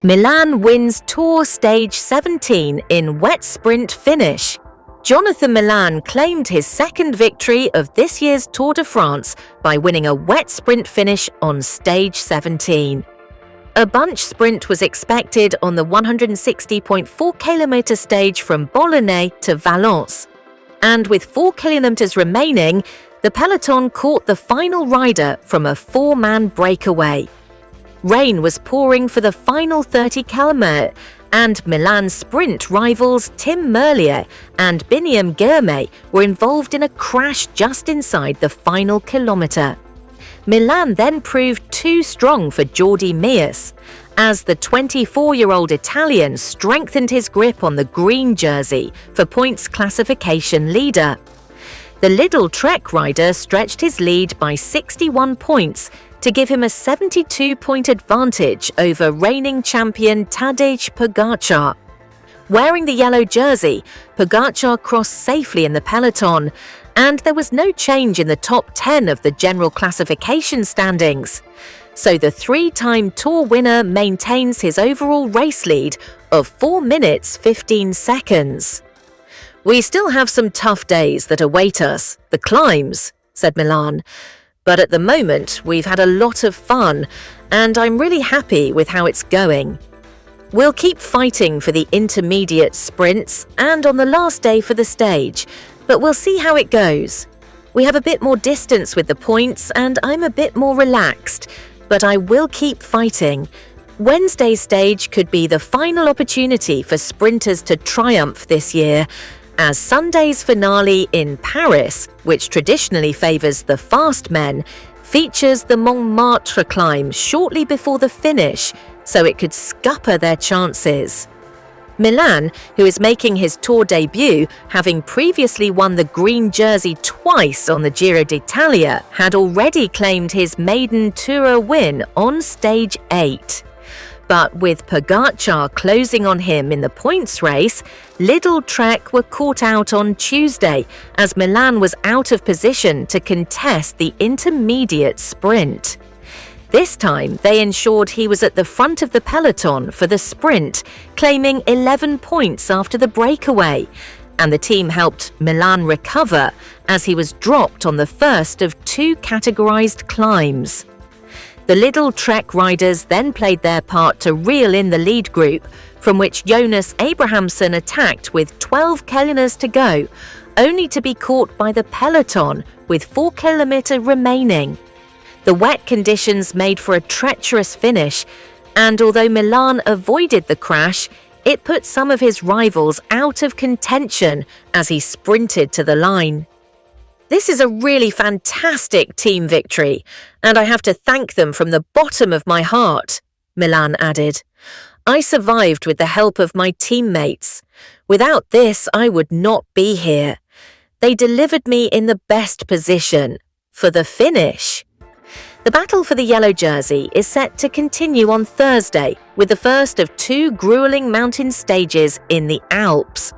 Milan wins Tour Stage 17 in wet sprint finish. Jonathan Milan claimed his second victory of this year's Tour de France by winning a wet sprint finish on Stage 17. A bunch sprint was expected on the 160.4-kilometre stage from Boulogne to Valence. And with 4 kilometres remaining, the peloton caught the final rider from a four-man breakaway. Rain was pouring for the final 30 km, and Milan sprint rivals Tim Merlier and Biniam Girmay were involved in a crash just inside the final kilometre. Milan then proved too strong for Jordi Meus, as the 24-year-old Italian strengthened his grip on the green jersey for points classification leader. The Lidl Trek rider stretched his lead by 61 points to give him a 72-point advantage over reigning champion Tadej Pogačar. Wearing the yellow jersey, Pogačar crossed safely in the peloton, and there was no change in the top 10 of the general classification standings. So the three-time Tour winner maintains his overall race lead of 4 minutes 15 seconds. "We still have some tough days that await us, the climbs," said Milan. "But at the moment, we've had a lot of fun, and I'm really happy with how it's going. We'll keep fighting for the intermediate sprints and on the last day for the stage, but we'll see how it goes. We have a bit more distance with the points, and I'm a bit more relaxed, but I will keep fighting. Wednesday's stage could be the final opportunity for sprinters to triumph this year, as Sunday's finale in Paris, which traditionally favours the fast men, features the Montmartre climb shortly before the finish, so it could scupper their chances." Milan, who is making his Tour debut, having previously won the green jersey twice on the Giro d'Italia, had already claimed his maiden Tour win on Stage 8. But with Pogačar closing on him in the points race, Lidl Trek were caught out on Tuesday as Milan was out of position to contest the intermediate sprint. This time, they ensured he was at the front of the peloton for the sprint, claiming 11 points after the breakaway, and the team helped Milan recover as he was dropped on the first of two categorized climbs. The Lidl Trek riders then played their part to reel in the lead group, from which Jonas Abrahamsson attacked with 12 kilometers to go, only to be caught by the peloton with 4 kilometers remaining. The wet conditions made for a treacherous finish, and although Milan avoided the crash, it put some of his rivals out of contention as he sprinted to the line. "This is a really fantastic team victory, and I have to thank them from the bottom of my heart," Milan added. "I survived with the help of my teammates. Without this, I would not be here. They delivered me in the best position for the finish." The battle for the yellow jersey is set to continue on Thursday with the first of two grueling mountain stages in the Alps.